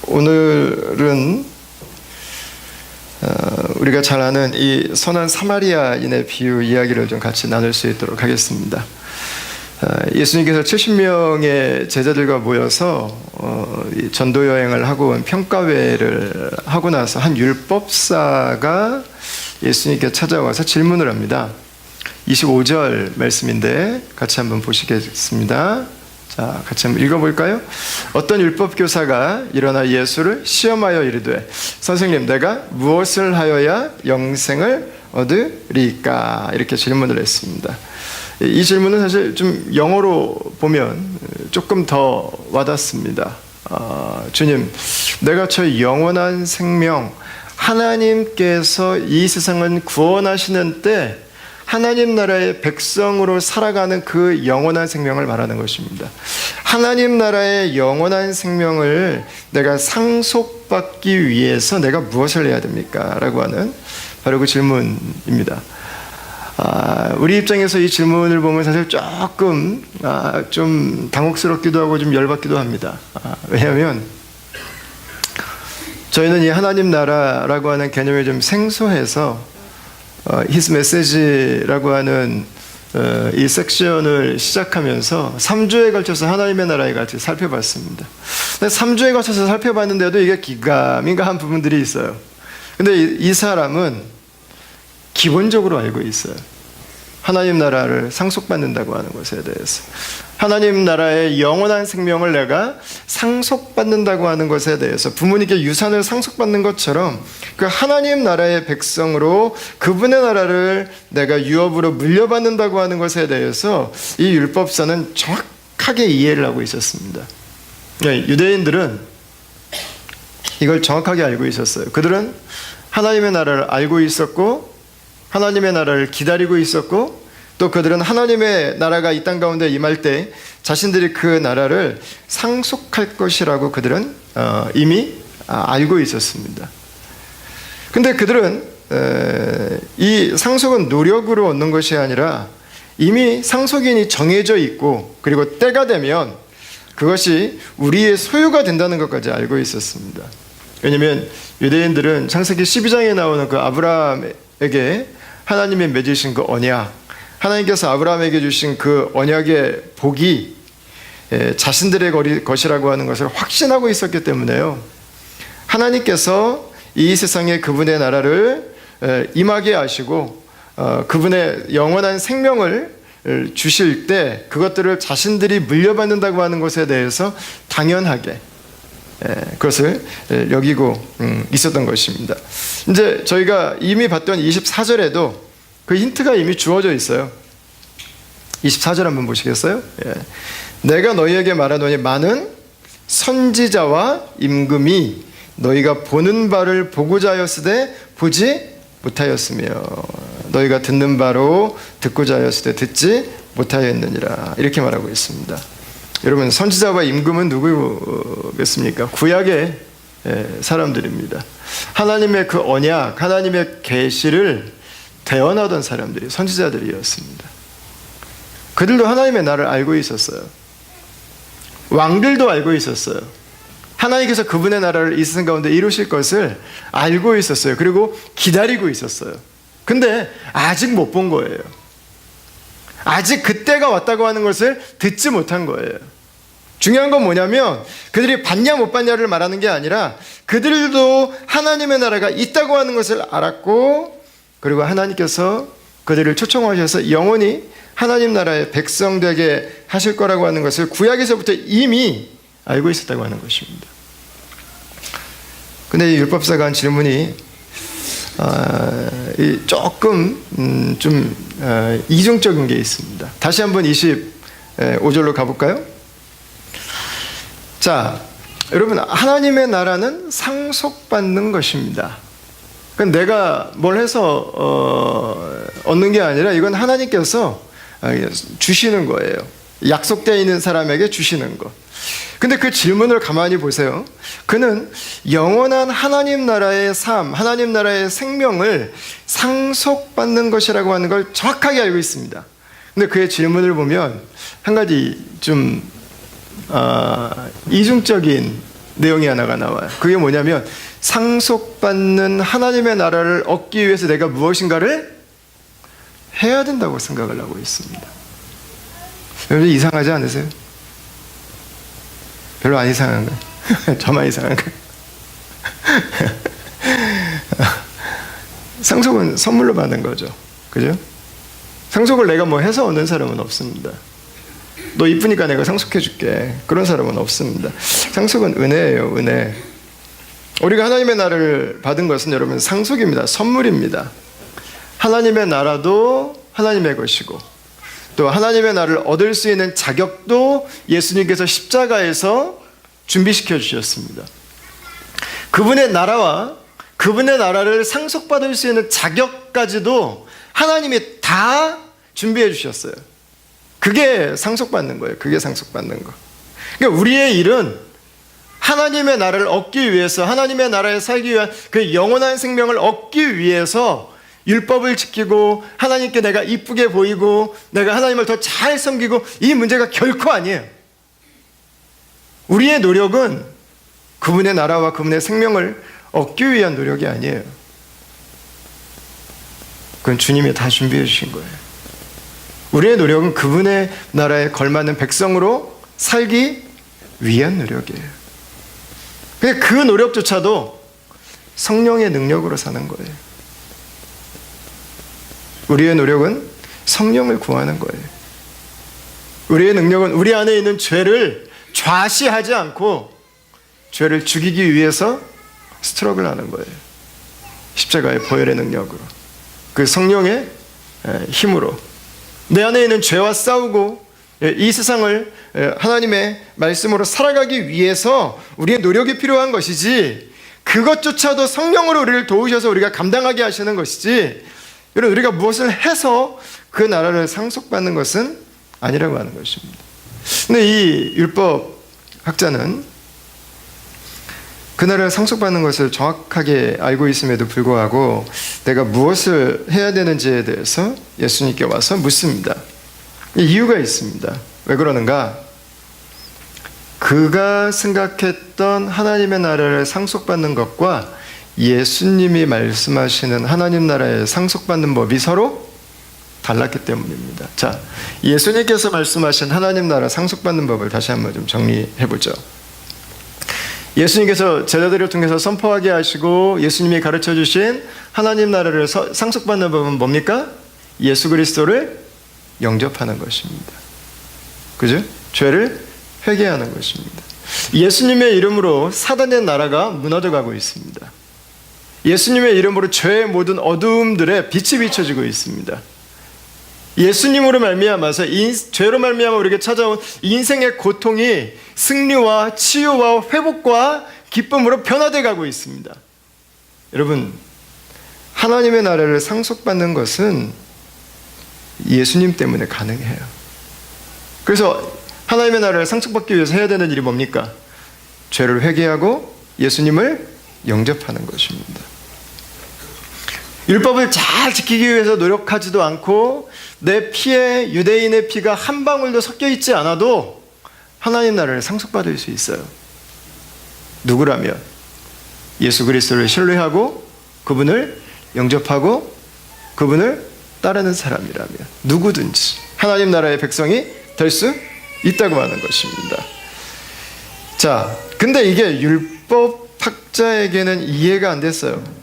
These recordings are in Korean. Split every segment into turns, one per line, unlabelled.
오늘은 우리가 잘 아는 이 선한 사마리아인의 비유 이야기를 좀 같이 나눌 수 있도록 하겠습니다. 예수님께서 70명의 제자들과 모여서 전도 여행을 하고 온 평가회를 하고 나서 한 율법사가 예수님께 찾아와서 질문을 합니다. 25절 말씀인데 같이 한번 보시겠습니다. 자, 같이 한번 읽어볼까요? 어떤 율법교사가 일어나 예수를 시험하여 이르되 선생님, 내가 무엇을 하여야 영생을 얻으리까? 이렇게 질문을 했습니다. 이 질문은 사실 좀 영어로 보면 조금 더 와닿습니다. 주님, 내가 저 영원한 생명, 하나님께서 이 세상을 구원하시는 때 하나님 나라의 백성으로 살아가는 그 영원한 생명을 말하는 것입니다. 하나님 나라의 영원한 생명을 내가 상속받기 위해서 내가 무엇을 해야 됩니까? 라고 하는 바로 그 질문입니다. 우리 입장에서 이 질문을 보면 사실 조금 좀 당혹스럽기도 하고 좀 열받기도 합니다. 왜냐하면 저희는 이 하나님 나라라고 하는 개념이 좀 생소해서 His Message라고 하는 이 섹션을 시작하면서 3주에 걸쳐서 하나님의 나라에 같이 살펴봤습니다. 3주에 걸쳐서 살펴봤는데도 이게 기가민가한 부분들이 있어요. 근데 이 사람은 기본적으로 알고 있어요. 하나님 나라를 상속받는다고 하는 것에 대해서, 하나님 나라의 영원한 생명을 내가 상속받는다고 하는 것에 대해서, 부모님께 유산을 상속받는 것처럼 그 하나님 나라의 백성으로 그분의 나라를 내가 유업으로 물려받는다고 하는 것에 대해서 이 율법사는 정확하게 이해를 하고 있었습니다. 유대인들은 이걸 정확하게 알고 있었어요. 그들은 하나님의 나라를 알고 있었고 하나님의 나라를 기다리고 있었고, 또 그들은 하나님의 나라가 이 땅 가운데 임할 때 자신들이 그 나라를 상속할 것이라고 그들은 이미 알고 있었습니다. 근데 그들은 이 상속은 노력으로 얻는 것이 아니라 이미 상속인이 정해져 있고, 그리고 때가 되면 그것이 우리의 소유가 된다는 것까지 알고 있었습니다. 왜냐하면 유대인들은 창세기 12장에 나오는 그 아브라함에게 하나님이 맺으신 그 언약, 하나님께서 아브라함에게 주신 그 언약의 복이 자신들의 것이라고 하는 것을 확신하고 있었기 때문에요, 하나님께서 이 세상에 그분의 나라를 임하게 하시고 그분의 영원한 생명을 주실 때 그것들을 자신들이 물려받는다고 하는 것에 대해서 당연하게 그것을 여기고 있었던 것입니다. 이제 저희가 이미 봤던 24절에도 그 힌트가 이미 주어져 있어요. 24절 한번 보시겠어요? 내가 너희에게 말하노니 많은 선지자와 임금이 너희가 보는 바를 보고자 하였으되 보지 못하였으며 너희가 듣는 바로 듣고자 하였으되 듣지 못하였느니라, 이렇게 말하고 있습니다. 여러분, 선지자와 임금은 누구겠습니까? 구약의 사람들입니다. 하나님의 그 언약, 하나님의 계시를 대언하던 사람들이 선지자들이었습니다. 그들도 하나님의 나라를 알고 있었어요. 왕들도 알고 있었어요. 하나님께서 그분의 나라를 이 세상 가운데 이루실 것을 알고 있었어요. 그리고 기다리고 있었어요. 근데 아직 못 본 거예요. 아직 그때가 왔다고 하는 것을 듣지 못한 거예요. 중요한 건 뭐냐면 그들이 봤냐 못 봤냐를 말하는 게 아니라 그들도 하나님의 나라가 있다고 하는 것을 알았고, 그리고 하나님께서 그들을 초청하셔서 영원히 하나님 나라의 백성 되게 하실 거라고 하는 것을 구약에서부터 이미 알고 있었다고 하는 것입니다. 근데 이 율법사가 한 질문이 조금 좀 이중적인 게 있습니다. 다시 한번 25절로 가볼까요? 자, 여러분, 하나님의 나라는 상속받는 것입니다. 그건 내가 뭘 해서 얻는 게 아니라 이건 하나님께서 주시는 거예요. 약속되어 있는 사람에게 주시는 것. 근데 그 질문을 가만히 보세요. 그는 영원한 하나님 나라의 삶, 하나님 나라의 생명을 상속받는 것이라고 하는 걸 정확하게 알고 있습니다. 근데 그의 질문을 보면 한 가지 좀 이중적인 내용이 하나가 나와요. 그게 뭐냐면 상속받는 하나님의 나라를 얻기 위해서 내가 무엇인가를 해야 된다고 생각을 하고 있습니다. 여러분 이상하지 않으세요? 별로 안 이상한가요? 저만 이상한가요? 상속은 선물로 받는 거죠. 그죠? 상속을 내가 뭐 해서 얻는 사람은 없습니다. 너 이쁘니까 내가 상속해줄게. 그런 사람은 없습니다. 상속은 은혜예요, 은혜. 우리가 하나님의 나라를 받은 것은 여러분 상속입니다. 선물입니다. 하나님의 나라도 하나님의 것이고 또 하나님의 나라를 얻을 수 있는 자격도 예수님께서 십자가에서 준비시켜 주셨습니다. 그분의 나라와 그분의 나라를 상속받을 수 있는 자격까지도 하나님이 다 준비해 주셨어요. 그게 상속받는 거예요. 그게 상속받는 거. 그러니까 우리의 일은 하나님의 나라를 얻기 위해서, 하나님의 나라에 살기 위한 그 영원한 생명을 얻기 위해서 율법을 지키고 하나님께 내가 이쁘게 보이고 내가 하나님을 더 잘 섬기고, 이 문제가 결코 아니에요. 우리의 노력은 그분의 나라와 그분의 생명을 얻기 위한 노력이 아니에요. 그건 주님이 다 준비해 주신 거예요. 우리의 노력은 그분의 나라에 걸맞는 백성으로 살기 위한 노력이에요. 근데 그 노력조차도 성령의 능력으로 사는 거예요. 우리의 노력은 성령을 구하는 거예요. 우리의 능력은 우리 안에 있는 죄를 좌시하지 않고 죄를 죽이기 위해서 스트러글 하는 거예요. 십자가의 보혈의 능력으로, 그 성령의 힘으로 내 안에 있는 죄와 싸우고 이 세상을 하나님의 말씀으로 살아가기 위해서 우리의 노력이 필요한 것이지, 그것조차도 성령으로 우리를 도우셔서 우리가 감당하게 하시는 것이지, 여러분 우리가 무엇을 해서 그 나라를 상속받는 것은 아니라고 하는 것입니다. 근데 이 율법 학자는 그 나라를 상속받는 것을 정확하게 알고 있음에도 불구하고 내가 무엇을 해야 되는지에 대해서 예수님께 와서 묻습니다. 이유가 있습니다. 왜 그러는가? 그가 생각했던 하나님의 나라를 상속받는 것과 예수님이 말씀하시는 하나님 나라의 상속받는 법이 서로 달랐기 때문입니다. 자, 예수님께서 말씀하신 하나님 나라 상속받는 법을 다시 한번 좀 정리해 보죠. 예수님께서 제자들을 통해서 선포하게 하시고 예수님이 가르쳐 주신 하나님 나라를 상속받는 법은 뭡니까? 예수 그리스도를 영접하는 것입니다. 그죠? 죄를 회개하는 것입니다. 예수님의 이름으로 사단의 나라가 무너져가고 있습니다. 예수님의 이름으로 죄의 모든 어두움들에 빛이 비춰지고 있습니다. 예수님으로 말미암아서 죄로 말미암아 우리에게 찾아온 인생의 고통이 승리와 치유와 회복과 기쁨으로 변화돼 가고 있습니다. 여러분, 하나님의 나라를 상속받는 것은 예수님 때문에 가능해요. 그래서 하나님의 나라를 상속받기 위해서 해야 되는 일이 뭡니까? 죄를 회개하고 예수님을 영접하는 것입니다. 율법을 잘 지키기 위해서 노력하지도 않고 내 피에 유대인의 피가 한 방울도 섞여 있지 않아도 하나님 나라를 상속받을 수 있어요. 누구라면? 예수 그리스도를 신뢰하고 그분을 영접하고 그분을 따르는 사람이라면 누구든지 하나님 나라의 백성이 될 수 있다고 하는 것입니다. 자, 근데 이게 율법학자에게는 이해가 안 됐어요.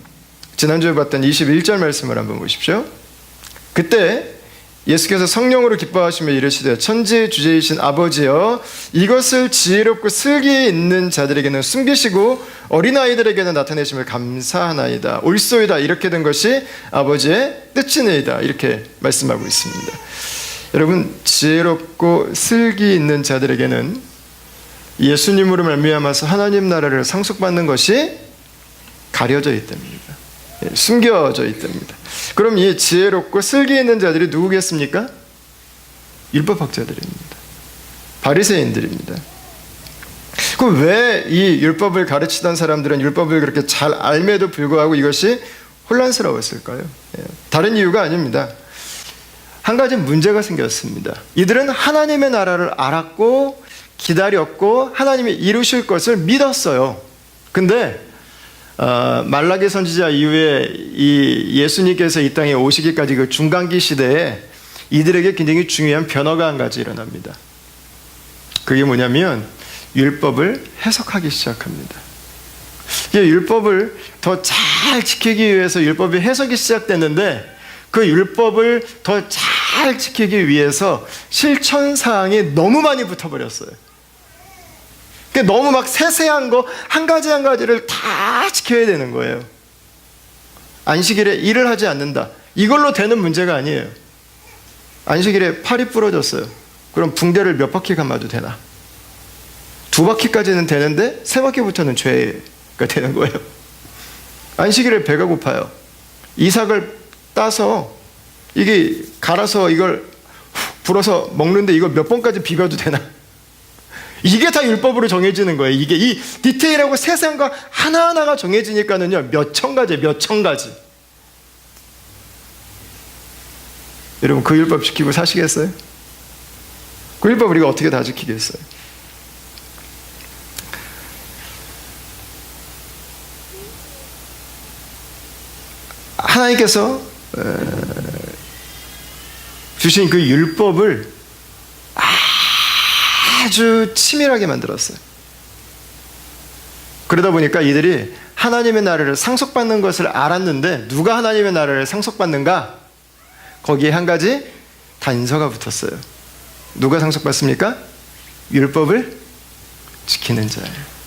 지난주에 봤던 21절 말씀을 한번 보십시오. 그때 예수께서 성령으로 기뻐하시며 이르시되 천지의 주제이신 아버지여, 이것을 지혜롭고 슬기 있는 자들에게는 숨기시고 어린아이들에게는 나타내심을 감사하나이다. 옳소이다. 이렇게 된 것이 아버지의 뜻이니이다. 이렇게 말씀하고 있습니다. 여러분, 지혜롭고 슬기 있는 자들에게는 예수님으로 말미암아서 하나님 나라를 상속받는 것이 가려져 있답니다. 숨겨져 있답니다. 그럼 이 지혜롭고 슬기 있는 자들이 누구겠습니까? 율법학자들입니다. 바리새인들입니다. 그럼 왜 이 율법을 가르치던 사람들은 율법을 그렇게 잘 알매도 불구하고 이것이 혼란스러웠을까요? 다른 이유가 아닙니다. 한 가지 문제가 생겼습니다. 이들은 하나님의 나라를 알았고 기다렸고 하나님이 이루실 것을 믿었어요. 근데 말라기 선지자 이후에 이 예수님께서 이 땅에 오시기까지 그 중간기 시대에 이들에게 굉장히 중요한 변화가 한 가지 일어납니다. 그게 뭐냐면 율법을 해석하기 시작합니다. 율법을 더 잘 지키기 위해서 율법의 해석이 시작됐는데 그 율법을 더 잘 지키기 위해서 실천사항이 너무 많이 붙어버렸어요. 너무 막 세세한 거 한 가지 한 가지를 다 지켜야 되는 거예요. 안식일에 일을 하지 않는다. 이걸로 되는 문제가 아니에요. 안식일에 팔이 부러졌어요. 그럼 붕대를 몇 바퀴 감아도 되나? 2바퀴까지는 되는데 3바퀴부터는 죄가 되는 거예요. 안식일에 배가 고파요. 이삭을 따서 이게 갈아서 이걸 불어서 먹는데 이걸 몇 번까지 비벼도 되나? 이게 다 율법으로 정해지는 거예요. 이게 이 디테일하고 세세한 거 하나하나가 정해지니까는요, 몇 천 가지. 여러분, 그 율법 지키고 사시겠어요? 그 율법 우리가 어떻게 다 지키겠어요? 하나님께서 주신 그 율법을 아주 치밀하게 만들었어요. 그러다 보니까 이들이 하나님의 나라를 상속받는 것을 알았는데 누가 하나님의 나라를 상속받는가? 거기에 한 가지 단서가 붙었어요. 누가 상속받습니까? 율법을 지키는 자예요.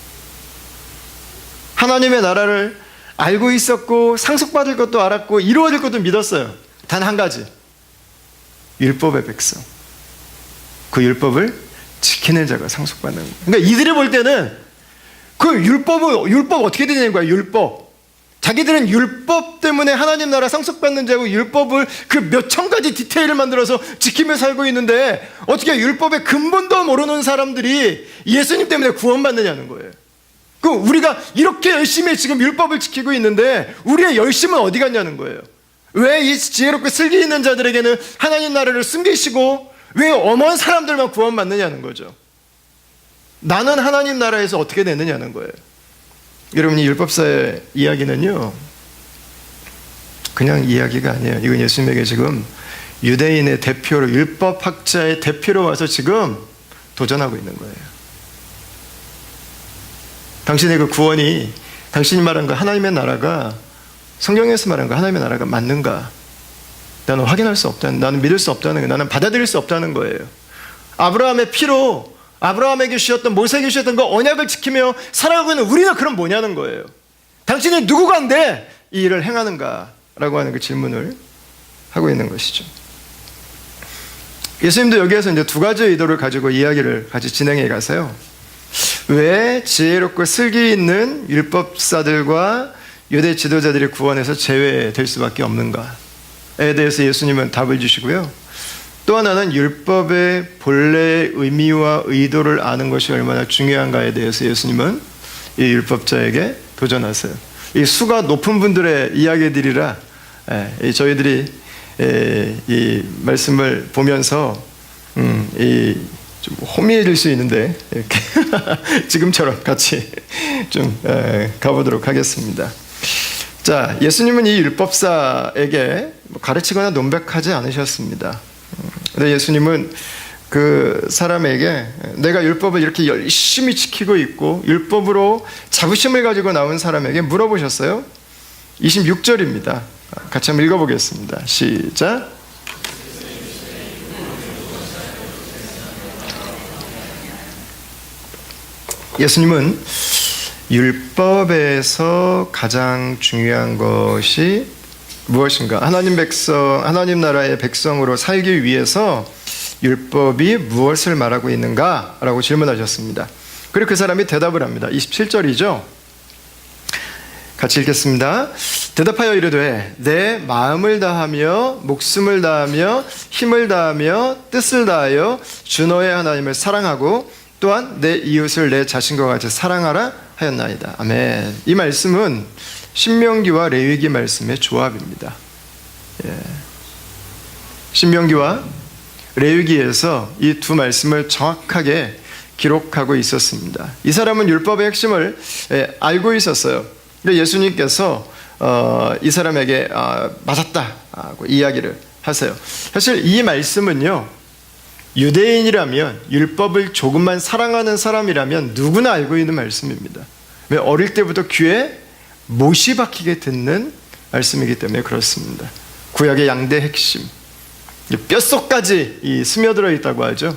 하나님의 나라를 알고 있었고 상속받을 것도 알았고 이루어질 것도 믿었어요. 단 한 가지, 율법의 백성. 그 율법을 지키는 자가 상속받는 거예요. 그러니까 이들이 볼 때는 그 율법 어떻게 되는 거야? 율법. 자기들은 율법 때문에 하나님 나라 상속받는 자고 율법을 그 몇천 가지 디테일을 만들어서 지키며 살고 있는데 어떻게 율법의 근본도 모르는 사람들이 예수님 때문에 구원받느냐는 거예요. 그럼 우리가 이렇게 열심히 지금 율법을 지키고 있는데 우리의 열심은 어디 갔냐는 거예요. 왜 이 지혜롭고 슬기 있는 자들에게는 하나님 나라를 숨기시고 왜 엄한 사람들만 구원받느냐는 거죠. 나는 하나님 나라에서 어떻게 되느냐는 거예요. 여러분이 율법사의 이야기는요, 그냥 이야기가 아니에요. 이건 예수님에게 지금 유대인의 대표로, 율법학자의 대표로 와서 지금 도전하고 있는 거예요. 당신의 그 구원이, 당신이 말한 그 하나님의 나라가, 성경에서 말한 그 하나님의 나라가 맞는가? 나는 확인할 수 없다는, 나는 믿을 수 없다는 거예요. 나는 받아들일 수 없다는 거예요. 아브라함의 피로 아브라함에게 주셨던, 모세에게 주셨던 그 언약을 지키며 살아가고 있는 우리는 그럼 뭐냐는 거예요. 당신이 누구간데 이 일을 행하는가? 라고 하는 그 질문을 하고 있는 것이죠. 예수님도 여기에서 이제 두 가지 의도를 가지고 이야기를 같이 진행해 가세요. 왜 지혜롭고 슬기 있는 율법사들과 유대 지도자들이 구원에서 제외될 수밖에 없는가에 대해서 예수님은 답을 주시고요. 또 하나는 율법의 본래의 의미와 의도를 아는 것이 얼마나 중요한가에 대해서 예수님은 이 율법자에게 도전하세요. 이 수가 높은 분들의 이야기들이라 저희들이 이 말씀을 보면서 좀 호미해질 수 있는데 이렇게 지금처럼 같이 좀 가보도록 하겠습니다. 자, 예수님은 이 율법사에게 가르치거나 논백하지 않으셨습니다. 근데 예수님은 그 사람에게 내가 율법을 이렇게 열심히 지키고 있고 율법으로 자부심을 가지고 나온 사람에게 물어보셨어요. 26절입니다. 같이 한번 읽어보겠습니다. 시작. 예수님은 율법에서 가장 중요한 것이 무엇인가? 하나님 나라의 백성으로 살기 위해서 율법이 무엇을 말하고 있는가? 라고 질문하셨습니다. 그리고 그 사람이 대답을 합니다. 27절이죠. 같이 읽겠습니다. 대답하여 이르되 내 마음을 다하며 목숨을 다하며 힘을 다하며 뜻을 다하여 주 너의 하나님을 사랑하고 또한 내 이웃을 내 자신과 같이 사랑하라 하였나이다. 아멘. 이 말씀은 신명기와 레위기 말씀의 조합입니다. 신명기와 레위기에서 이 두 말씀을 정확하게 기록하고 있었습니다. 이 사람은 율법의 핵심을 알고 있었어요. 예수님께서 이 사람에게 맞았다고 이야기를 하세요. 사실 이 말씀은요, 유대인이라면, 율법을 조금만 사랑하는 사람이라면 누구나 알고 있는 말씀입니다. 왜? 어릴 때부터 귀에 못이 박히게 듣는 말씀이기 때문에 그렇습니다. 구약의 양대 핵심, 뼛속까지 스며들어 있다고 하죠.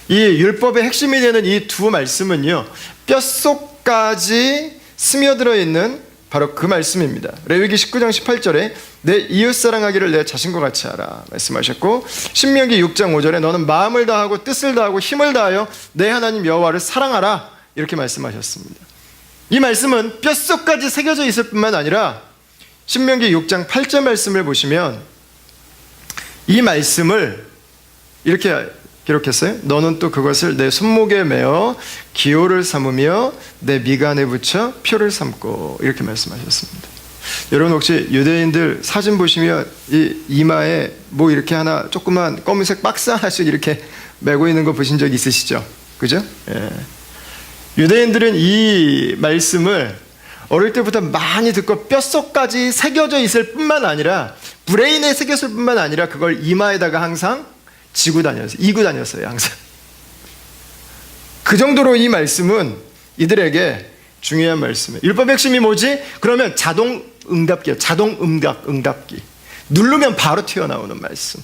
이 율법의 핵심이 되는 이 두 말씀은요, 뼛속까지 스며들어 있는 바로 그 말씀입니다. 레위기 19장 18절에 내 이웃 사랑하기를 내 자신과 같이 하라 말씀하셨고, 신명기 6장 5절에 너는 마음을 다하고 뜻을 다하고 힘을 다하여 내 하나님 여호와를 사랑하라 이렇게 말씀하셨습니다. 이 말씀은 뼛속까지 새겨져 있을 뿐만 아니라 신명기 6장 8절 말씀을 보시면 이 말씀을 이렇게 기록했어요. 너는 또 그것을 내 손목에 메어 기호를 삼으며 내 미간에 붙여 표를 삼고 이렇게 말씀하셨습니다. 여러분 혹시 유대인들 사진 보시면 이 이마에 뭐 이렇게 하나 조그만 검은색 박스 하나씩 이렇게 메고 있는 거 보신 적 있으시죠? 그죠? 예. 유대인들은 이 말씀을 어릴 때부터 많이 듣고 뼛속까지 새겨져 있을 뿐만 아니라, 브레인에 새겼을 뿐만 아니라 그걸 이마에다가 항상 이고 다녔어요. 항상. 그 정도로 이 말씀은 이들에게 중요한 말씀이에요. 율법의 핵심이 뭐지? 그러면 자동 응답기. 누르면 바로 튀어나오는 말씀.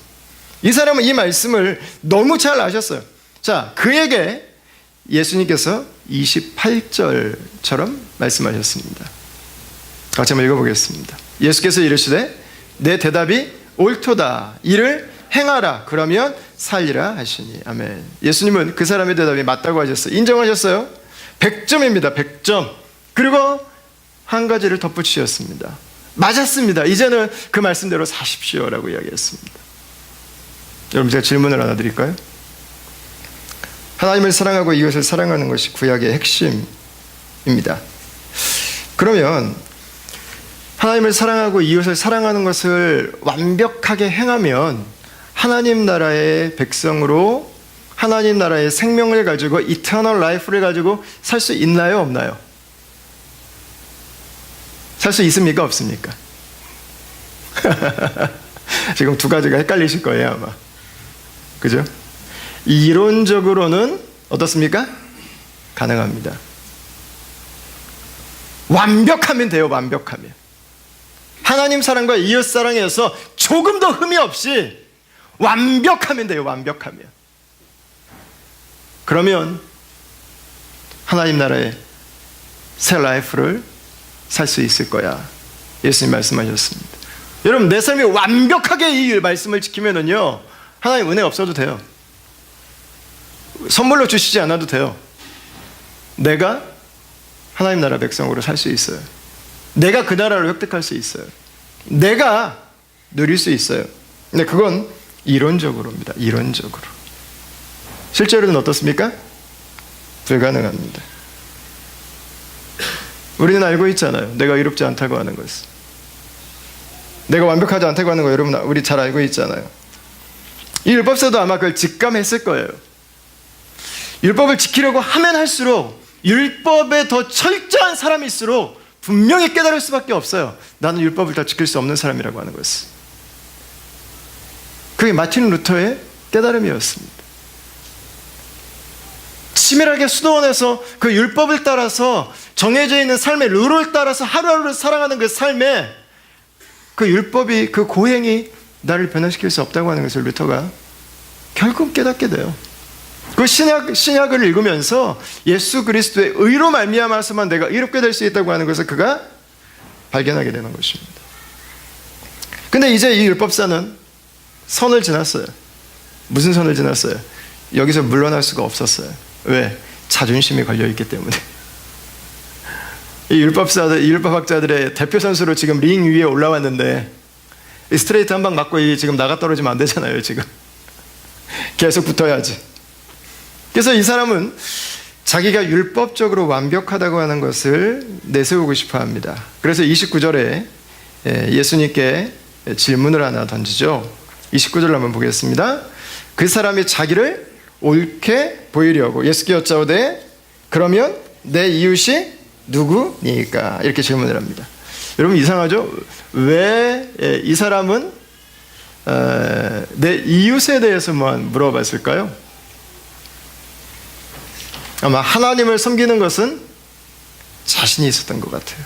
이 사람은 이 말씀을 너무 잘 아셨어요. 자, 그에게 예수님께서 28절처럼 말씀하셨습니다. 같이 한번 읽어보겠습니다. 예수께서 이르시되 내 대답이 옳도다. 이를 행하라. 그러면 살리라 하시니. 아멘. 예수님은 그 사람의 대답이 맞다고 하셨어요. 인정하셨어요. 100점입니다. 100점. 그리고 한 가지를 덧붙이셨습니다. 맞았습니다. 이제는 그 말씀대로 사십시오라고 이야기했습니다. 여러분, 제가 질문을 하나 드릴까요? 하나님을 사랑하고 이웃을 사랑하는 것이 구약의 핵심입니다. 그러면 하나님을 사랑하고 이웃을 사랑하는 것을 완벽하게 행하면 하나님 나라의 백성으로 하나님 나라의 생명을 가지고 이터널 라이프를 가지고 살 수 있나요? 없나요? 살 수 있습니까? 없습니까? 지금 두 가지가 헷갈리실 거예요, 아마. 그죠? 이론적으로는 어떻습니까? 가능합니다. 완벽하면 돼요. 완벽하면. 하나님 사랑과 이웃 사랑에서 조금 더 흠이 없이 완벽하면 돼요. 완벽하면. 그러면 하나님 나라의 새 라이프를 살 수 있을 거야. 예수님 말씀하셨습니다. 여러분, 내 삶이 완벽하게 이 말씀을 지키면은요, 하나님 은혜 없어도 돼요. 선물로 주시지 않아도 돼요. 내가 하나님 나라 백성으로 살 수 있어요. 내가 그 나라를 획득할 수 있어요. 내가 누릴 수 있어요. 근데 그건 이론적으로입니다. 이론적으로. 실제로는 어떻습니까? 불가능합니다. 우리는 알고 있잖아요. 내가 의롭지 않다고 하는 것을. 내가 완벽하지 않다고 하는 거 여러분 우리 잘 알고 있잖아요. 이 율법사도 아마 그걸 직감했을 거예요. 율법을 지키려고 하면 할수록 율법에 더 철저한 사람일수록 분명히 깨달을 수밖에 없어요. 나는 율법을 다 지킬 수 없는 사람이라고 하는 것을. 그게 마틴 루터의 깨달음이었습니다. 치밀하게 수도원에서 그 율법을 따라서 정해져 있는 삶의 룰을 따라서 하루하루를 살아가는 그 삶에 그 율법이, 그 고행이 나를 변화시킬 수 없다고 하는 것을 루터가 결국 깨닫게 돼요. 그 신약을 읽으면서 예수 그리스도의 의로 말미암아서만 내가 의롭게 될 수 있다고 하는 것을 그가 발견하게 되는 것입니다. 근데 이제 이 율법사는 선을 지났어요. 무슨 선을 지났어요? 여기서 물러날 수가 없었어요. 왜? 자존심이 걸려있기 때문에. 이 율법학자들의 대표 선수로 지금 링 위에 올라왔는데 스트레이트 한 방 맞고 지금 나가 떨어지면 안 되잖아요. 지금 계속 붙어야지. 그래서 이 사람은 자기가 율법적으로 완벽하다고 하는 것을 내세우고 싶어 합니다. 그래서 29절에 예수님께 질문을 하나 던지죠. 29절 한번 보겠습니다. 그 사람이 자기를 옳게 보이려고 예수께 여짜오되 그러면 내 이웃이 누구니까? 이렇게 질문을 합니다. 여러분 이상하죠? 왜 이 사람은 내 이웃에 대해서만 물어봤을까요? 아마 하나님을 섬기는 것은 자신이 있었던 것 같아요.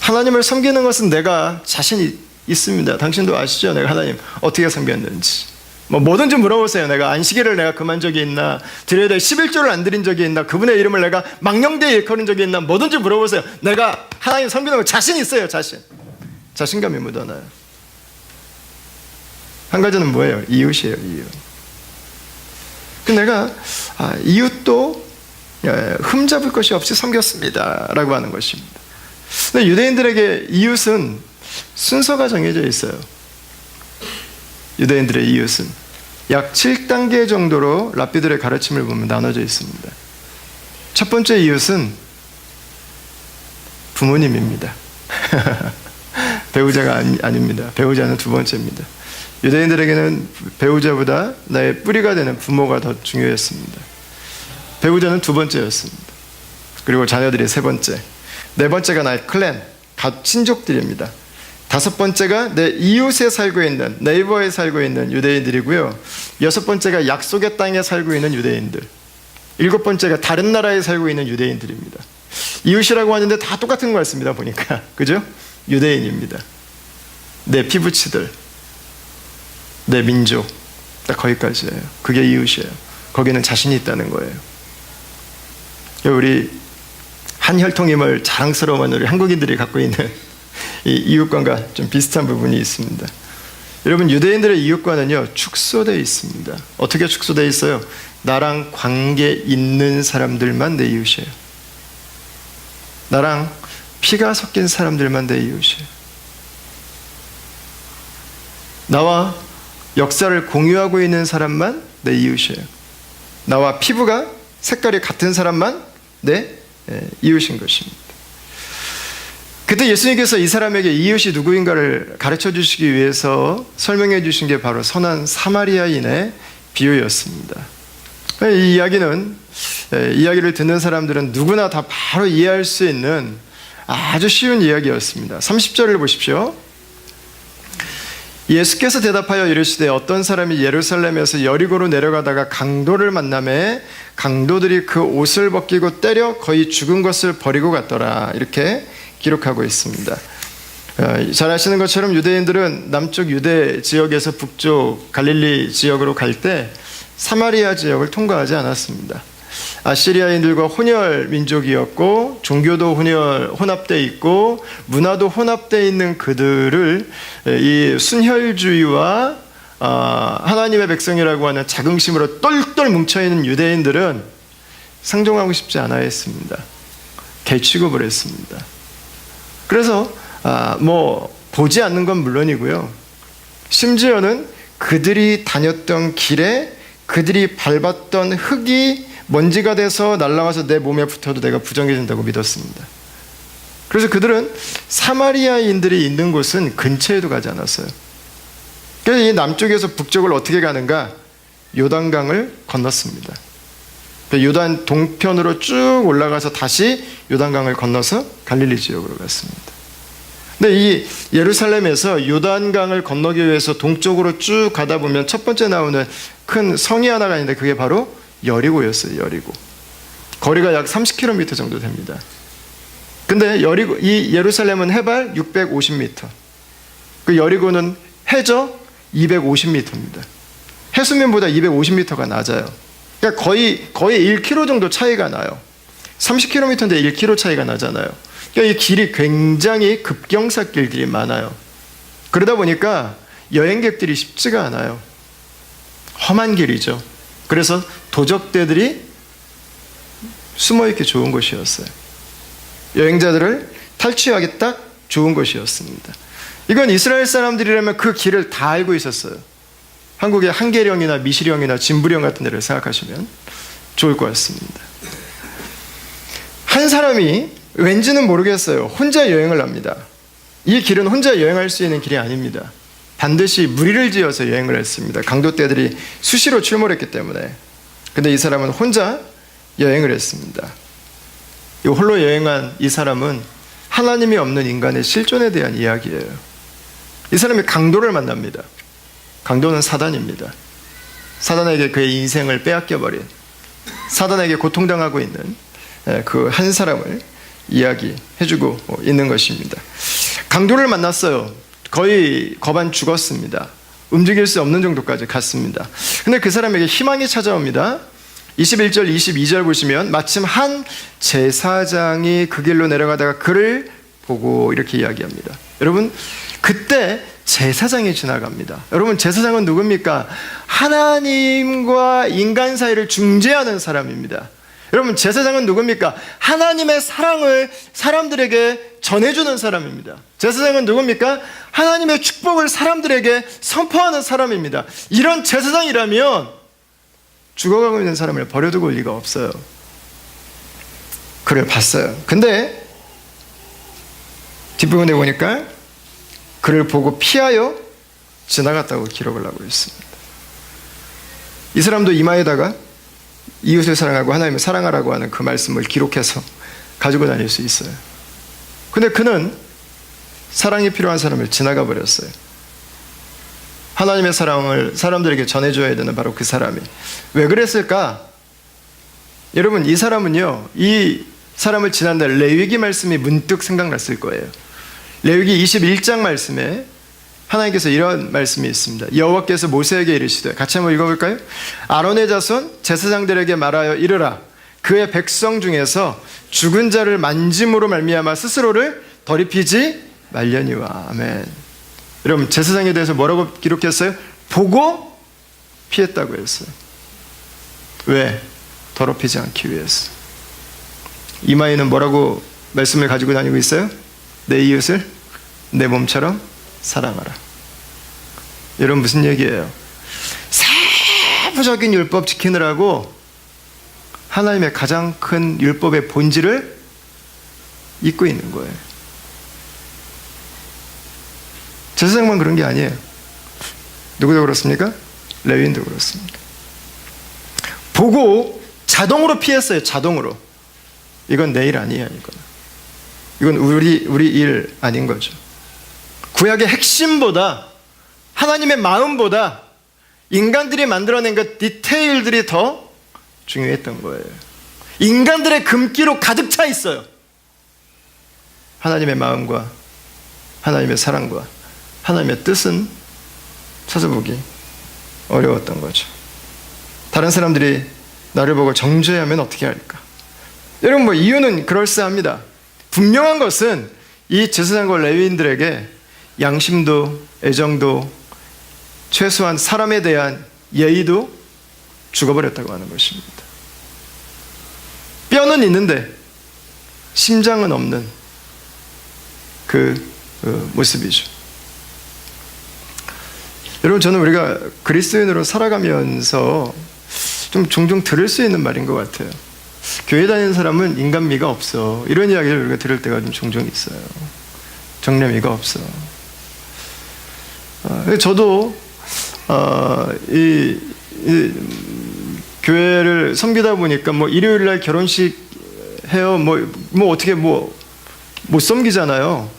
하나님을 섬기는 것은 내가 자신이 있습니다. 당신도 아시죠? 내가 하나님 어떻게 섬겼는지. 뭐든지 물어보세요. 내가 안식일을 내가 금한 적이 있나? 드려야 될 11조를 안 드린 적이 있나? 그분의 이름을 내가 망령되이 일컬은 적이 있나? 뭐든지 물어보세요. 내가 하나님 섬기는 거 자신 있어요. 자신감이 묻어나요. 한 가지는 뭐예요? 이웃이에요. 이웃. 내가 이웃도 흠잡을 것이 없이 섬겼습니다 라고 하는 것입니다. 근데 유대인들에게 이웃은 순서가 정해져 있어요. 유대인들의 이웃은 약 7단계 정도로 랍비들의 가르침을 보면 나눠져 있습니다. 첫 번째 이웃은 부모님입니다. 배우자가 아닙니다. 배우자는 두 번째입니다. 유대인들에게는 배우자보다 나의 뿌리가 되는 부모가 더 중요했습니다. 배우자는 두 번째였습니다. 그리고 자녀들이 세 번째, 네 번째가 나의 클랜, 친족들입니다. 다섯 번째가 내 이웃에 살고 있는, 네이버에 살고 있는 유대인들이고요. 여섯 번째가 약속의 땅에 살고 있는 유대인들. 일곱 번째가 다른 나라에 살고 있는 유대인들입니다. 이웃이라고 하는데 다 똑같은 것 같습니다. 보니까. 그죠? 유대인입니다. 내 피부치들, 내 민족, 딱 거기까지예요. 그게 이웃이에요. 거기는 자신이 있다는 거예요. 우리 한혈통임을 자랑스러워하는 우리 한국인들이 갖고 있는 이 이웃관과 좀 비슷한 부분이 있습니다. 여러분 유대인들의 이웃관은요 축소되어 있습니다. 어떻게 축소되어 있어요? 나랑 관계 있는 사람들만 내 이웃이에요. 나랑 피가 섞인 사람들만 내 이웃이에요. 나와 역사를 공유하고 있는 사람만 내 이웃이에요. 나와 피부가 색깔이 같은 사람만 내 이웃인 것입니다. 그때 예수님께서 이 사람에게 이웃이 누구인가를 가르쳐 주시기 위해서 설명해 주신 게 바로 선한 사마리아인의 비유였습니다. 이 이야기를 듣는 사람들은 누구나 다 바로 이해할 수 있는 아주 쉬운 이야기였습니다. 30절을 보십시오. 예수께서 대답하여 이르시되 어떤 사람이 예루살렘에서 여리고로 내려가다가 강도를 만나매 강도들이 그 옷을 벗기고 때려 거의 죽은 것을 버리고 갔더라. 이렇게 기록하고 있습니다. 잘 아시는 것처럼 유대인들은 남쪽 유대 지역에서 북쪽 갈릴리 지역으로 갈 때 사마리아 지역을 통과하지 않았습니다. 아시리아인들과 혼혈 민족이었고 종교도 혼합되어 있고 문화도 혼합되어 있는 그들을 이 순혈주의와 하나님의 백성이라고 하는 자긍심으로 똘똘 뭉쳐있는 유대인들은 상종하고 싶지 않아 했습니다. 개취급을 했습니다. 그래서 보지 않는 건 물론이고요. 심지어는 그들이 다녔던 길에 그들이 밟았던 흙이 먼지가 돼서 날아가서 내 몸에 붙어도 내가 부정해진다고 믿었습니다. 그래서 그들은 사마리아인들이 있는 곳은 근처에도 가지 않았어요. 그래서 이 남쪽에서 북쪽을 어떻게 가는가? 요단강을 건넜습니다. 요단 동편으로 쭉 올라가서 다시 요단강을 건너서 갈릴리 지역으로 갔습니다. 근데 이 예루살렘에서 요단강을 건너기 위해서 동쪽으로 쭉 가다 보면 첫 번째 나오는 큰 성이 하나가 있는데 그게 바로 여리고였어요. 여리고. 거리가 약 30km 정도 됩니다. 근데 이 예루살렘은 해발 650m. 그 여리고는 해저 250m입니다. 해수면보다 250m가 낮아요. 그러니까 거의 1km 정도 차이가 나요. 30km인데 1km 차이가 나잖아요. 그러니까 이 길이 굉장히 급경사 길들이 많아요. 그러다 보니까 여행객들이 쉽지가 않아요. 험한 길이죠. 그래서 도적대들이 숨어있기 좋은 곳이었어요. 여행자들을 탈취하기 딱 좋은 곳이었습니다. 이건 이스라엘 사람들이라면 그 길을 다 알고 있었어요. 한국의 한계령이나 미시령이나 진부령 같은 데를 생각하시면 좋을 것 같습니다. 한 사람이 왠지는 모르겠어요. 혼자 여행을 합니다. 이 길은 혼자 여행할 수 있는 길이 아닙니다. 반드시 무리를 지어서 여행을 했습니다. 강도떼들이 수시로 출몰했기 때문에. 근데 이 사람은 혼자 여행을 했습니다. 이 홀로 여행한 이 사람은 하나님이 없는 인간의 실존에 대한 이야기예요. 이 사람이 강도를 만납니다. 강도는 사단입니다. 사단에게 그의 인생을 빼앗겨버린, 사단에게 고통당하고 있는 그 한 사람을 이야기해주고 있는 것입니다. 강도를 만났어요. 거의 거반 죽었습니다. 움직일 수 없는 정도까지 갔습니다. 근데 그 사람에게 희망이 찾아옵니다. 21절, 22절 보시면 마침 한 제사장이 그 길로 내려가다가 그를 보고 이렇게 이야기합니다. 여러분, 그때 제사장이 지나갑니다. 여러분, 제사장은 누굽니까? 하나님과 인간 사이를 중재하는 사람입니다. 여러분, 제사장은 누굽니까? 하나님의 사랑을 사람들에게 전해주는 사람입니다. 제사장은 누굽니까? 하나님의 축복을 사람들에게 선포하는 사람입니다. 이런 제사장이라면 죽어가고 있는 사람을 버려두고 올 리가 없어요. 그를 봤어요. 근데 뒷부분에 보니까 그를 보고 피하여 지나갔다고 기록을 하고 있습니다. 이 사람도 이마에다가 이웃을 사랑하고 하나님을 사랑하라고 하는 그 말씀을 기록해서 가지고 다닐 수 있어요. 근데 그는 사랑이 필요한 사람을 지나가 버렸어요. 하나님의 사랑을 사람들에게 전해줘야 되는 바로 그 사람이. 왜 그랬을까? 여러분, 이 사람은요, 이 사람을 지난다 레위기 말씀이 문득 생각났을 거예요. 레위기 21장 말씀에 하나님께서 이런 말씀이 있습니다. 여호와께서 모세에게 이르시되, 같이 한번 읽어볼까요? 아론의 자손 제사장들에게 말하여 이르라. 그의 백성 중에서 죽은 자를 만짐으로 말미암아 스스로를 더럽히지 말려니와. 아멘. 여러분, 제사장에 대해서 뭐라고 기록했어요? 보고 피했다고 했어요. 왜? 더럽히지 않기 위해서. 이마에는 뭐라고 말씀을 가지고 다니고 있어요? 내 이웃을 내 몸처럼 사랑하라. 여러분, 무슨 얘기예요? 세부적인 율법 지키느라고 하나님의 가장 큰 율법의 본질을 잊고 있는 거예요. 제사장만 그런 게 아니에요. 누구도 그렇습니까? 레위인도 그렇습니다. 보고 자동으로 피했어요. 자동으로. 이건 내 일 아니에요. 이건 우리 일 아닌 거죠. 구약의 핵심보다, 하나님의 마음보다 인간들이 만들어낸 그 디테일들이 더 중요했던 거예요. 인간들의 금기로 가득 차 있어요. 하나님의 마음과 하나님의 사랑과 하나님의 뜻은 찾아보기 어려웠던 거죠. 다른 사람들이 나를 보고 정죄하면 어떻게 할까? 여러분, 이유는 그럴싸합니다. 분명한 것은 이 제사장과 레위인들에게 양심도 애정도 최소한 사람에 대한 예의도 죽어버렸다고 하는 것입니다. 뼈는 있는데 심장은 없는 그 모습이죠. 여러분, 저는 우리가 그리스도인으로 살아가면서 좀 종종 들을 수 있는 말인 것 같아요. 교회 다니는 사람은 인간미가 없어. 이런 이야기를 우리가 들을 때가 좀 종종 있어요. 정념미가 없어. 저도 이 교회를 섬기다 보니까 일요일날 결혼식 해요. 어떻게 못 섬기잖아요.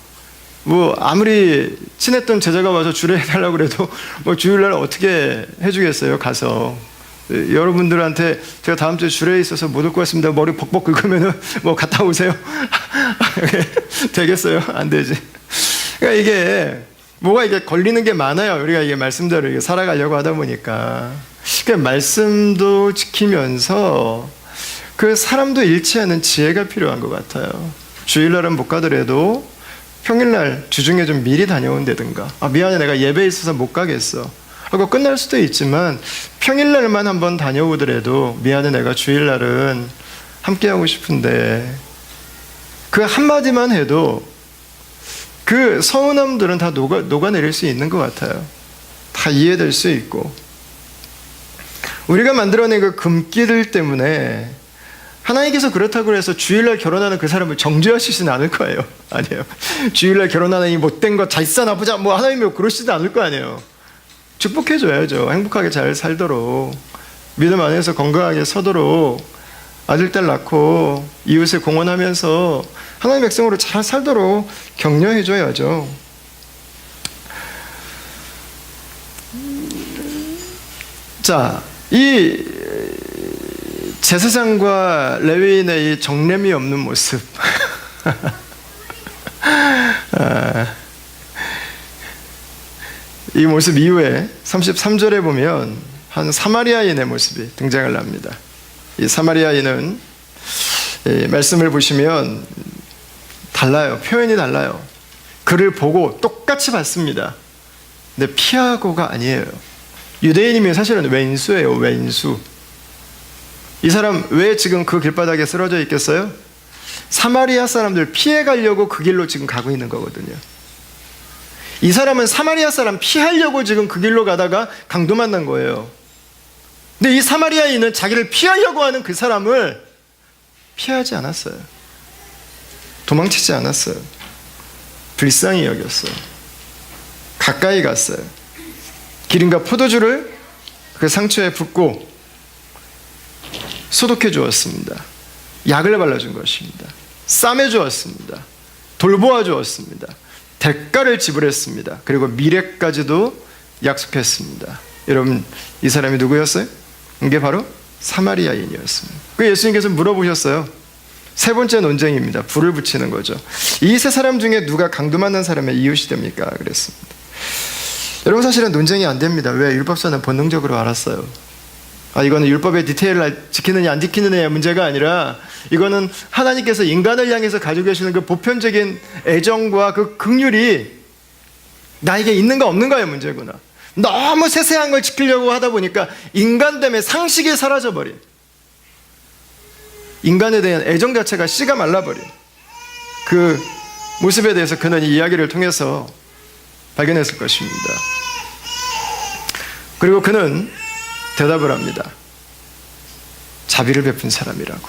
아무리 친했던 제자가 와서 주례 해달라고 그래도 주일날 어떻게 해주겠어요, 가서. 여러분들한테 제가 다음 주에 주례에 있어서 못 올 것 같습니다. 머리 벅벅 긁으면은 갔다 오세요. 되겠어요? 안 되지. 그러니까 이게 걸리는 게 많아요. 우리가 이게 말씀대로 이게 살아가려고 하다 보니까. 그러니까 말씀도 지키면서 그 사람도 일치하는 지혜가 필요한 것 같아요. 주일날은 못 가더라도 평일날 주중에 좀 미리 다녀온다든가, 미안해, 내가 예배에 있어서 못 가겠어 하고 끝날 수도 있지만, 평일날만 한번 다녀오더라도 미안해, 내가 주일날은 함께하고 싶은데, 그 한마디만 해도 그 서운함들은 다 녹아내릴 수 있는 것 같아요. 다 이해될 수 있고. 우리가 만들어낸 그 금기들 때문에 하나님께서 그렇다고 해서 주일날 결혼하는 그 사람을 정죄하시지는 않을 거예요. 아니에요. 주일날 결혼하는 이 못된 거 잘 사나 보자, 하나님이 그러시지 않을 거 아니에요. 축복해줘야죠. 행복하게 잘 살도록. 믿음 안에서 건강하게 서도록 아들, 딸 낳고 이웃에 공헌하면서 하나님의 백성으로 잘 살도록 격려해 줘야죠. 자, 이 제사장과 레위인의 이 정냄이 없는 모습 이 모습 이후에 33절에 보면 한 사마리아인의 모습이 등장을 합니다. 이 사마리아인은 말씀을 보시면 달라요. 표현이 달라요. 그를 보고 똑같이 봤습니다. 근데 피하고가 아니에요. 유대인이면 사실은 왼수예요. 왼수. 이 사람 왜 지금 그 길바닥에 쓰러져 있겠어요? 사마리아 사람들 피해 가려고 그 길로 지금 가고 있는 거거든요. 이 사람은 사마리아 사람 피하려고 지금 그 길로 가다가 강도 만난 거예요. 근데 이 사마리아인은 자기를 피하려고 하는 그 사람을 피하지 않았어요. 도망치지 않았어요. 불쌍히 여겼어요. 가까이 갔어요. 기름과 포도주를 그 상처에 붓고 소독해 주었습니다. 약을 발라준 것입니다. 싸매 주었습니다. 돌보아 주었습니다. 대가를 지불했습니다. 그리고 미래까지도 약속했습니다. 여러분, 이 사람이 누구였어요? 이게 바로 사마리아인이었습니다. 그 예수님께서 물어보셨어요. 세 번째 논쟁입니다. 불을 붙이는 거죠. 이 세 사람 중에 누가 강도 만난 사람의 이웃이 됩니까? 그랬습니다. 여러분, 사실은 논쟁이 안 됩니다. 왜? 율법사는 본능적으로 알았어요. 이거는 율법의 디테일을 지키느냐 안 지키느냐의 문제가 아니라 이거는 하나님께서 인간을 향해서 가지고 계시는 그 보편적인 애정과 그 긍휼이 나에게 있는가 없는가의 문제구나. 너무 세세한 걸 지키려고 하다 보니까 인간됨의 상식이 사라져버린, 인간에 대한 애정 자체가 씨가 말라버린 그 모습에 대해서 그는 이 이야기를 통해서 발견했을 것입니다. 그리고 그는 대답을 합니다. 자비를 베푼 사람이라고.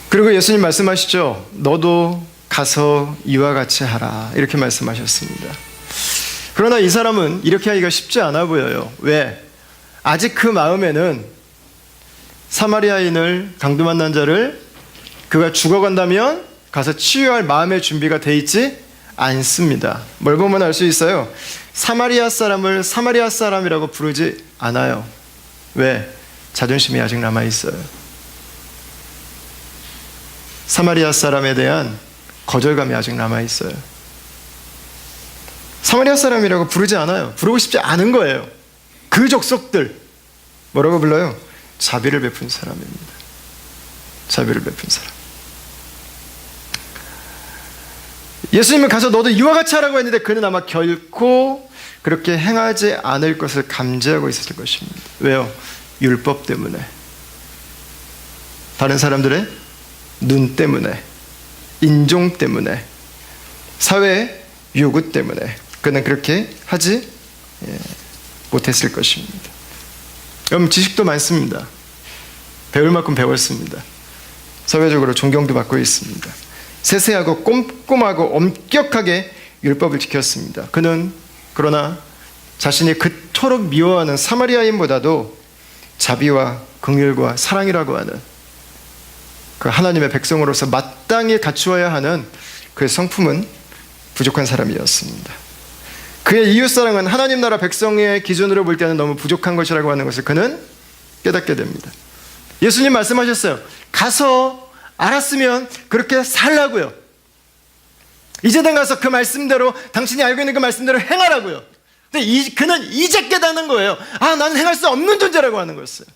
그리고 예수님 말씀하시죠. 너도 가서 이와 같이 하라. 이렇게 말씀하셨습니다. 그러나 이 사람은 이렇게 하기가 쉽지 않아 보여요. 왜? 아직 그 마음에는 사마리아인을 강도 만난 자를 그가 죽어간다면 가서 치유할 마음의 준비가 돼 있지 않습니다. 뭘 보면 알 수 있어요? 사마리아 사람을 사마리아 사람이라고 부르지 않아요. 왜? 자존심이 아직 남아있어요. 사마리아 사람에 대한 거절감이 아직 남아있어요. 사마리아 사람이라고 부르지 않아요. 부르고 싶지 않은 거예요. 그 족속들 뭐라고 불러요? 자비를 베푼 사람입니다. 자비를 베푼 사람. 예수님은 가서 너도 이와 같이 하라고 했는데 그는 아마 결코 그렇게 행하지 않을 것을 감지하고 있었을 것입니다. 왜요? 율법 때문에, 다른 사람들의 눈 때문에, 인종 때문에, 사회의 요구 때문에 그는 그렇게 하지 못했을 것입니다. 여러분, 지식도 많습니다. 배울 만큼 배웠습니다. 사회적으로 존경도 받고 있습니다. 세세하고 꼼꼼하고 엄격하게 율법을 지켰습니다. 그는 그러나 자신이 그토록 미워하는 사마리아인보다도 자비와 긍휼과 사랑이라고 하는 그 하나님의 백성으로서 마땅히 갖추어야 하는 그 성품은 부족한 사람이었습니다. 그의 이웃사랑은 하나님 나라 백성의 기준으로 볼 때는 너무 부족한 것이라고 하는 것을 그는 깨닫게 됩니다. 예수님 말씀하셨어요. 가서 알았으면 그렇게 살라고요. 이제는 가서 그 말씀대로, 당신이 알고 있는 그 말씀대로 행하라고요. 근데 그는 이제 깨닫는 거예요. 나는 행할 수 없는 존재라고 하는 거였어요.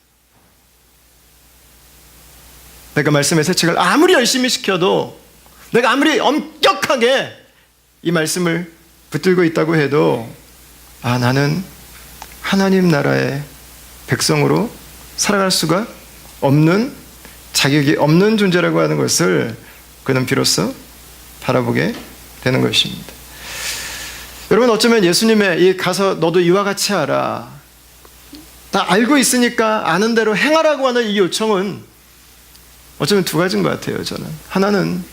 내가 말씀의 세책을 아무리 열심히 시켜도, 내가 아무리 엄격하게 이 말씀을 붙들고 있다고 해도 나는 하나님 나라의 백성으로 살아갈 수가 없는, 자격이 없는 존재라고 하는 것을 그는 비로소 바라보게 되는 것입니다. 여러분, 어쩌면 예수님의 이 가서 너도 이와 같이 하라, 다 알고 있으니까 아는 대로 행하라고 하는 이 요청은 어쩌면 두 가지인 것 같아요. 저는 하나는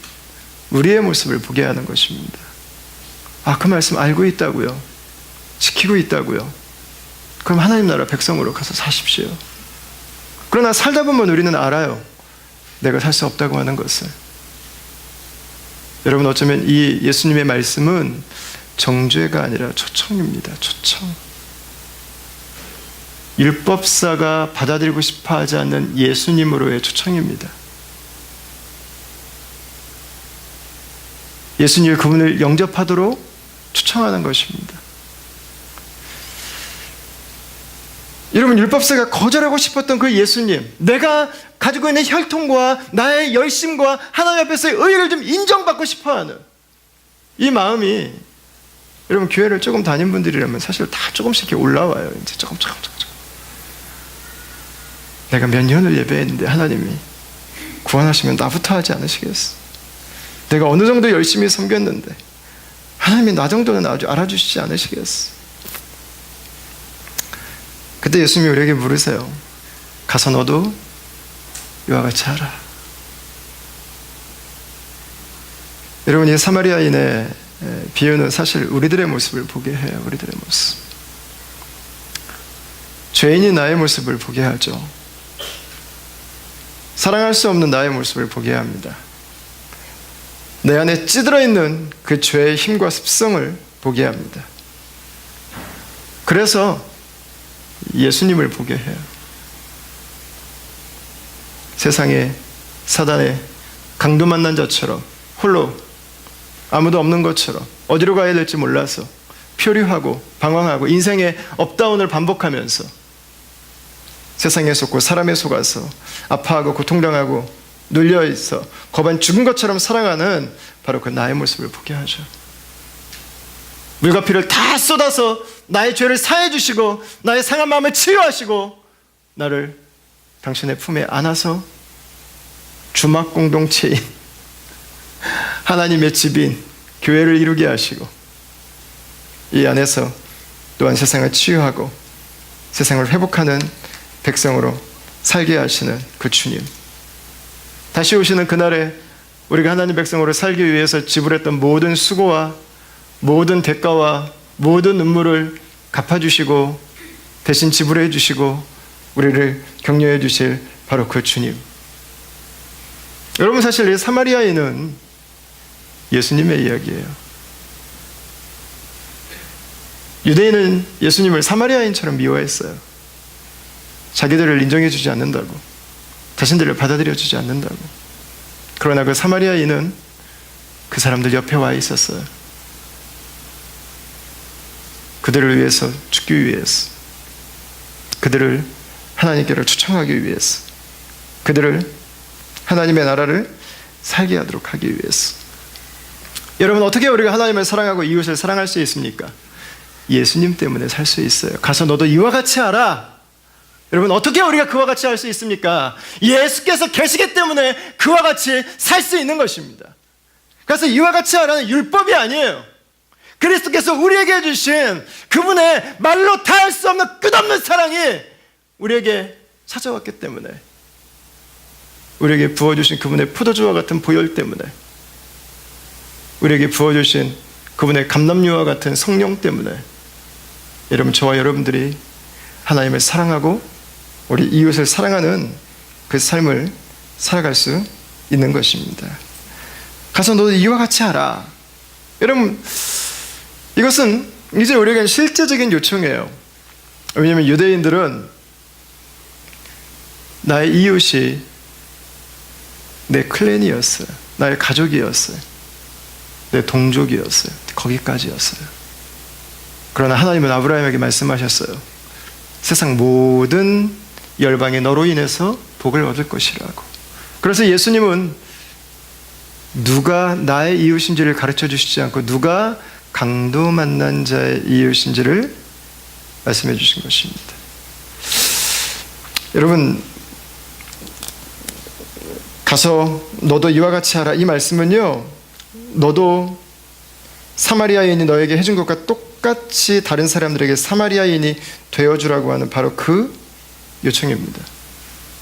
우리의 모습을 보게 하는 것입니다. 그 말씀 알고 있다고요. 지키고 있다고요. 그럼 하나님 나라 백성으로 가서 사십시오. 그러나 살다 보면 우리는 알아요. 내가 살 수 없다고 하는 것을. 여러분, 어쩌면 이 예수님의 말씀은 정죄가 아니라 초청입니다. 초청. 율법사가 받아들이고 싶어 하지 않는 예수님으로의 초청입니다. 예수님이 그분을 영접하도록 초청하는 것입니다. 여러분, 율법사가 거절하고 싶었던 그 예수님, 내가 가지고 있는 혈통과 나의 열심과 하나님 앞에서의 의의를 좀 인정받고 싶어하는 이 마음이, 여러분, 교회를 조금 다닌 분들이라면 사실 다 조금씩 이렇게 올라와요. 이제 조금. 내가 몇 년을 예배했는데 하나님이 구원하시면 나부터 하지 않으시겠어? 내가 어느 정도 열심히 섬겼는데 하나님이 나 정도는 아주 알아주시지 않으시겠어? 그때 예수님이 우리에게 물으세요. 가서 너도 이와 같이 하라. 여러분, 이 사마리아인의 비유는 사실 우리들의 모습을 보게 해요. 우리들의 모습. 죄인이 나의 모습을 보게 하죠. 사랑할 수 없는 나의 모습을 보게 합니다. 내 안에 찌들어 있는 그 죄의 힘과 습성을 보게 합니다. 그래서 예수님을 보게 해요. 세상에 사단의 강도 만난 자처럼 홀로 아무도 없는 것처럼 어디로 가야 될지 몰라서 표류하고 방황하고 인생의 업다운을 반복하면서 세상에 속고 사람에 속아서 아파하고 고통당하고 눌려있어 거반 죽은 것처럼 살아가는 바로 그 나의 모습을 보게 하죠. 물과 피를 다 쏟아서 나의 죄를 사해 주시고 나의 상한 마음을 치유하시고 나를 당신의 품에 안아서 주막 공동체인 하나님의 집인 교회를 이루게 하시고 이 안에서 또한 세상을 치유하고 세상을 회복하는 백성으로 살게 하시는 그 주님, 다시 오시는 그날에 우리가 하나님 백성으로 살기 위해서 지불했던 모든 수고와 모든 대가와 모든 눈물을 갚아주시고 대신 지불해 주시고 우리를 격려해 주실 바로 그 주님. 여러분, 사실 이 사마리아인은 예수님의 이야기예요. 유대인은 예수님을 사마리아인처럼 미워했어요. 자기들을 인정해 주지 않는다고, 자신들을 받아들여 주지 않는다고. 그러나 그 사마리아인은 그 사람들 옆에 와 있었어요. 그들을 위해서 죽기 위해서, 그들을 하나님께로 초청하기 위해서, 그들을 하나님의 나라를 살게 하도록 하기 위해서. 여러분, 어떻게 우리가 하나님을 사랑하고 이웃을 사랑할 수 있습니까? 예수님 때문에 살 수 있어요. 가서 너도 이와 같이 하라. 여러분, 어떻게 우리가 그와 같이 할 수 있습니까? 예수께서 계시기 때문에 그와 같이 살 수 있는 것입니다. 그래서 이와 같이 하라는 율법이 아니에요. 그리스도께서 우리에게 해주신 그분의 말로 다 할 수 없는 끝없는 사랑이 우리에게 찾아왔기 때문에, 우리에게 부어주신 그분의 포도주와 같은 보혈 때문에, 우리에게 부어주신 그분의 감람유와 같은 성령 때문에 여러분, 저와 여러분들이 하나님을 사랑하고 우리 이웃을 사랑하는 그 삶을 살아갈 수 있는 것입니다. 가서 너도 이와 같이 하라. 여러분, 이것은 이제 우리에겐 실제적인 요청이에요. 왜냐하면 유대인들은 나의 이웃이 내 클랜이었어요. 나의 가족이었어요. 내 동족이었어요. 거기까지였어요. 그러나 하나님은 아브라함에게 말씀하셨어요. 세상 모든 열방이 너로 인해서 복을 얻을 것이라고. 그래서 예수님은 누가 나의 이웃인지를 가르쳐 주시지 않고 누가 강도 만난 자의 이웃인지를 말씀해 주신 것입니다. 여러분, 가서 너도 이와 같이 하라. 이 말씀은요, 너도 사마리아인이 너에게 해준 것과 똑같이 다른 사람들에게 사마리아인이 되어주라고 하는 바로 그 요청입니다.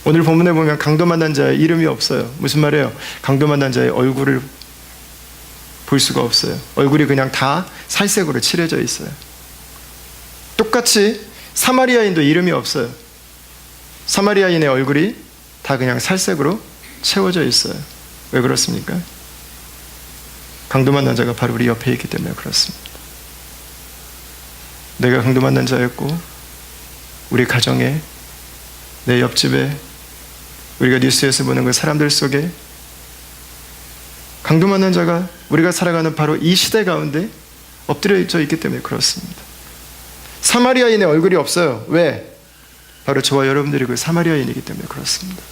오늘 본문에 보면 강도 만난 자의 이름이 없어요. 무슨 말이에요? 강도 만난 자의 얼굴을 볼 수가 없어요. 얼굴이 그냥 다 살색으로 칠해져 있어요. 똑같이 사마리아인도 이름이 없어요. 사마리아인의 얼굴이 다 그냥 살색으로 채워져 있어요. 왜 그렇습니까? 강도 만난 자가 바로 우리 옆에 있기 때문에 그렇습니다. 내가 강도 만난 자였고 우리 가정에, 내 옆집에, 우리가 뉴스에서 보는 그 사람들 속에 강도 만난 자가 우리가 살아가는 바로 이 시대 가운데 엎드려 있기 때문에 그렇습니다. 사마리아인의 얼굴이 없어요. 왜? 바로 저와 여러분들이 그 사마리아인이기 때문에 그렇습니다.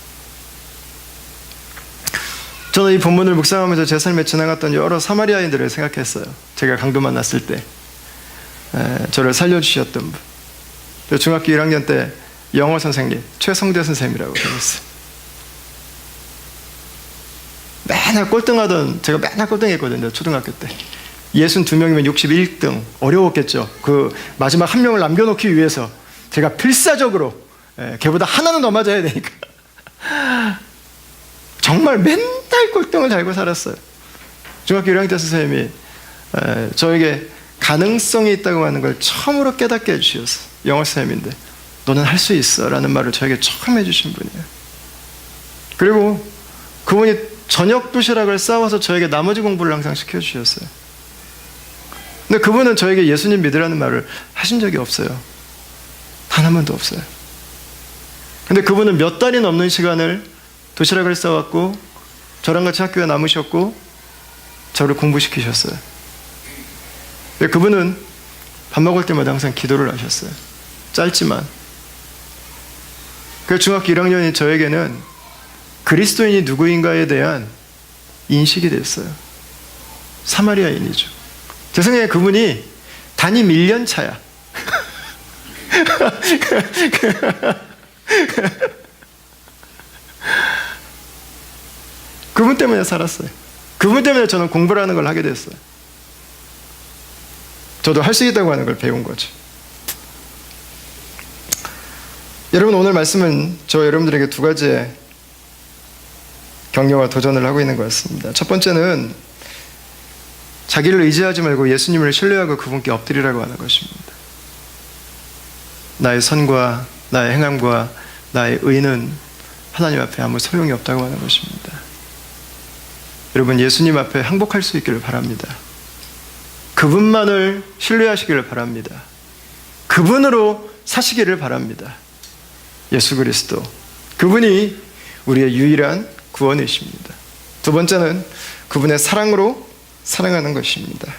저는 이 본문을 묵상하면서 제 삶에 지나갔던 여러 사마리아인들을 생각했어요. 제가 강도 만났을 때 저를 살려주셨던 분. 중학교 1학년 때 영어 선생님 최성대 선생님이라고 계셨어요. 맨날 꼴등하던, 제가 맨날 꼴등했거든요. 초등학교 때 62명이면 61등. 어려웠겠죠. 그 마지막 한 명을 남겨놓기 위해서 제가 필사적으로 걔보다 하나는 더 맞아야 되니까 정말 맨날 꼴등을 달고 살았어요. 중학교 1학년 때 선생님이 저에게 가능성이 있다고 하는 걸 처음으로 깨닫게 해주셨어요. 영어 선생님인데 너는 할 수 있어 라는 말을 저에게 처음 해주신 분이에요. 그리고 그분이 저녁 도시락을 싸와서 저에게 나머지 공부를 항상 시켜주셨어요. 근데 그분은 저에게 예수님 믿으라는 말을 하신 적이 없어요. 단 한 번도 없어요. 근데 그분은 몇 달이 넘는 시간을 도시락을 싸왔고 저랑 같이 학교에 남으셨고 저를 공부시키셨어요. 근데 그분은 밥 먹을 때마다 항상 기도를 하셨어요. 짧지만. 그 중학교 1학년인 저에게는 그리스도인이 누구인가에 대한 인식이 됐어요. 사마리아인이죠. 제 생각에 그분이 담임 1년 차야. 그분 때문에 살았어요. 그분 때문에 저는 공부를 하는 걸 하게 됐어요. 저도 할 수 있다고 하는 걸 배운 거죠. 여러분, 오늘 말씀은 저 여러분들에게 두 가지의 격려와 도전을 하고 있는 것 같습니다. 첫 번째는 자기를 의지하지 말고 예수님을 신뢰하고 그분께 엎드리라고 하는 것입니다. 나의 선과 나의 행함과 나의 의는 하나님 앞에 아무 소용이 없다고 하는 것입니다. 여러분, 예수님 앞에 항복할 수 있기를 바랍니다. 그분만을 신뢰하시기를 바랍니다. 그분으로 사시기를 바랍니다. 예수 그리스도, 그분이 우리의 유일한 구원이십니다. 두 번째는 그분의 사랑으로 사랑하는 것입니다.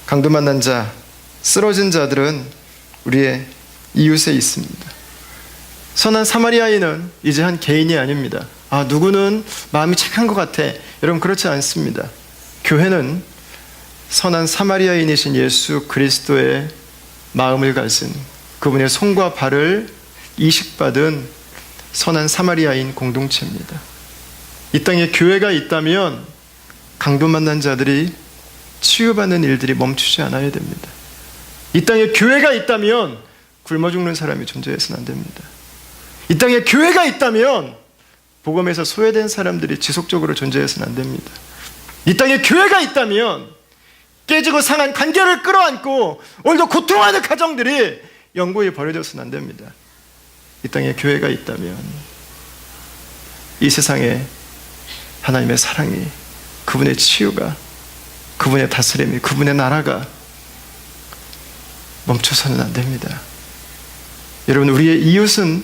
강도 만난 자, 쓰러진 자들은 우리의 이웃에 있습니다. 선한 사마리아인은 이제 한 개인이 아닙니다. 누구는 마음이 착한 것 같아. 여러분, 그렇지 않습니다. 교회는 선한 사마리아인이신 예수 그리스도의 마음을 가진, 그분의 손과 발을 이식받은 선한 사마리아인 공동체입니다. 이 땅에 교회가 있다면 강도 만난 자들이 치유받는 일들이 멈추지 않아야 됩니다. 이 땅에 교회가 있다면 굶어 죽는 사람이 존재해서는 안 됩니다. 이 땅에 교회가 있다면 복음에서 소외된 사람들이 지속적으로 존재해서는 안 됩니다. 이 땅에 교회가 있다면 깨지고 상한 관계를 끌어안고 오늘도 고통하는 가정들이 영구히 버려져서는 안 됩니다. 이 땅에 교회가 있다면 이 세상에 하나님의 사랑이, 그분의 치유가, 그분의 다스림이, 그분의 나라가 멈춰서는 안 됩니다. 여러분, 우리의 이웃은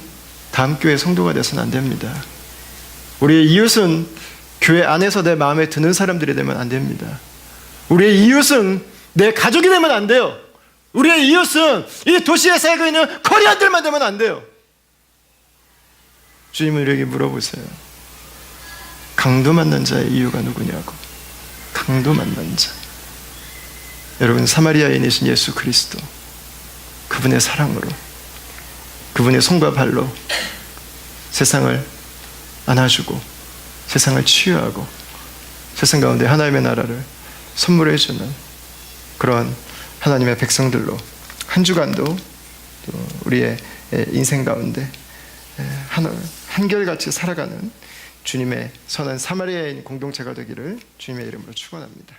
다음 교회 성도가 돼서는 안 됩니다. 우리의 이웃은 교회 안에서 내 마음에 드는 사람들이 되면 안 됩니다. 우리의 이웃은 내 가족이 되면 안 돼요. 우리의 이웃은 이 도시에 살고 있는 코리안들만 되면 안 돼요. 주님은 우리에게 물어보세요. 강도 만난 자의 이유가 누구냐고. 강도 만난 자. 여러분, 사마리아인이신 예수 그리스도, 그분의 사랑으로, 그분의 손과 발로 세상을 안아주고 세상을 치유하고 세상 가운데 하나님의 나라를 선물해 주는 그런 하나님의 백성들로 한 주간도 또 우리의 인생 가운데 한결같이 살아가는 주님의 선한 사마리아인 공동체가 되기를 주님의 이름으로 축원합니다.